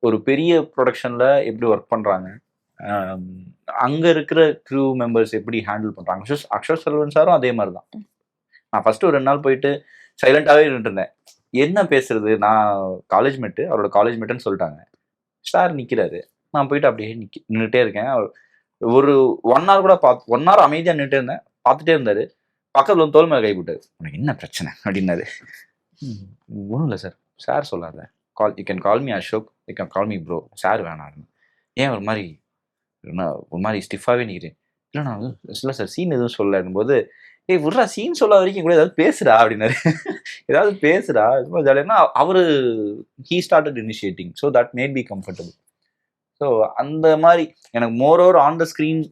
ஒரு பெரிய ப்ரொடக்ஷன்ல எப்படி ஒர்க் பண்றாங்க, அங்க இருக்கிற க்ரூ மெம்பர்ஸ் எப்படி ஹேண்டில் பண்றாங்க. அக்ஷர் செல்வன் சாரும் அதே மாதிரி தான். நான் ஃபர்ஸ்ட் ஒரு 2 நாள் போயிட்டு சைலண்டாவே நின்றுட்டு இருந்தேன். என்ன பேசுறது, நான் காலேஜ் மேட்டு, அவரோட காலேஜ் மேட்டுன்னு சொல்லிட்டாங்க. சார் நிக்கிறாரு, நான் போயிட்டு அப்படியே நின்றுட்டே இருக்கேன். ஒரு 1 hour கூட 1 hour அமைதியா நின்றுட்டே இருந்தேன். பார்த்துட்டே இருந்தாரு. பக்கத்துல தோல் மேல கை போட்டாரு. உனக்கு என்ன பிரச்சனை அப்படின்னாரு. ஒன்றும் இல்லை சார், சார் சொல்லாத, you can call me Ashok, you can call me bro, sir வேணாம். ஏன் ஒரு மாதிரி ஸ்டிஃபாகவே நிற்கிறேன். இல்லை நான் இல்லை சார் சீன் எதுவும் சொல்லணும் போது, ஏய் விட்றா சீன் சொல்லாத வரைக்கும் கூட ஏதாவது பேசுடா அப்படின்னாரு. ஏதாவது பேசுடா ஜாலியா. அவரு he started initiating, so that made be comfortable. So அந்த மாதிரி எனக்கு more over on the screen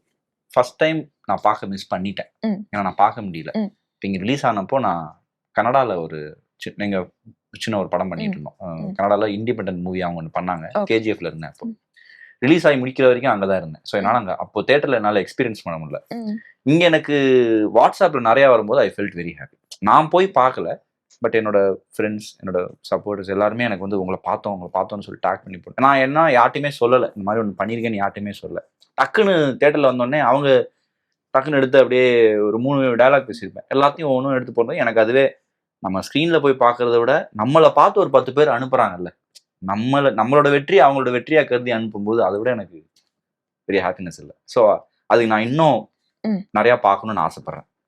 first time நான் பார்க்க மிஸ் பண்ணிட்டேன். ஏன்னா நான் பார்க்க முடியல. இப்போ இங்கே ரிலீஸ் ஆனப்போ நான் கனடாவில் ஒரு சின்ன ஒரு படம் பண்ணிட்டு இருந்தோம். கனடாவில் இண்டிபெண்டன்ட் மூவி அவங்க ஒன்று பண்ணாங்க. கேஜிஎஃப்ல இருந்தேன். அப்போ ரிலீஸ் ஆகி முடிக்கிற வரைக்கும் அங்கே தான் இருந்தேன். ஸோ என்னால் அங்கே அப்போ தேட்டரில் என்னால் எக்ஸ்பீரியன்ஸ் பண்ண முடியல. இங்கே எனக்கு வாட்ஸ்அப்பில் நிறையா வரும்போது ஐ ஃபெல்ட் வெரி ஹாப்பி. நான் போய் பார்க்கல, பட் என்னோட ஃப்ரெண்ட்ஸ், என்னோட சப்போர்ட்டர்ஸ் எல்லாருமே எனக்கு வந்து உங்களை பார்த்தோன்னு சொல்லி டேக் பண்ணி போட்டேன். நான் என்ன யார்ட்டையுமே சொல்லலை, இந்த மாதிரி ஒன்று பண்ணியிருக்கேன்னு யார்ட்டையுமே சொல்லலை. டக்குன்னு தேட்டரில் வந்தோடனே அவங்க டக்குன்னு எடுத்து அப்படியே ஒரு 3 டயலாக் பேசியிருப்பேன். எல்லாத்தையும் ஒன்றும் எடுத்து போடுறது எனக்கு அதுவே, நம்ம ஸ்க்ரீனில் போய் பார்க்கறத விட நம்மளை பார்த்து ஒரு 10 பேர் அனுப்புகிறாங்கல்ல, நம்மளோட வெற்றி அவங்களோட வெற்றியாக கருதி அனுப்பும்போது அதை விட எனக்கு பெரிய ஹாப்பினஸ் இல்லை. ஸோ அதுக்கு நான் இன்னும் நிறையா பார்க்கணும்னு ஆசைப்பட்றேன்.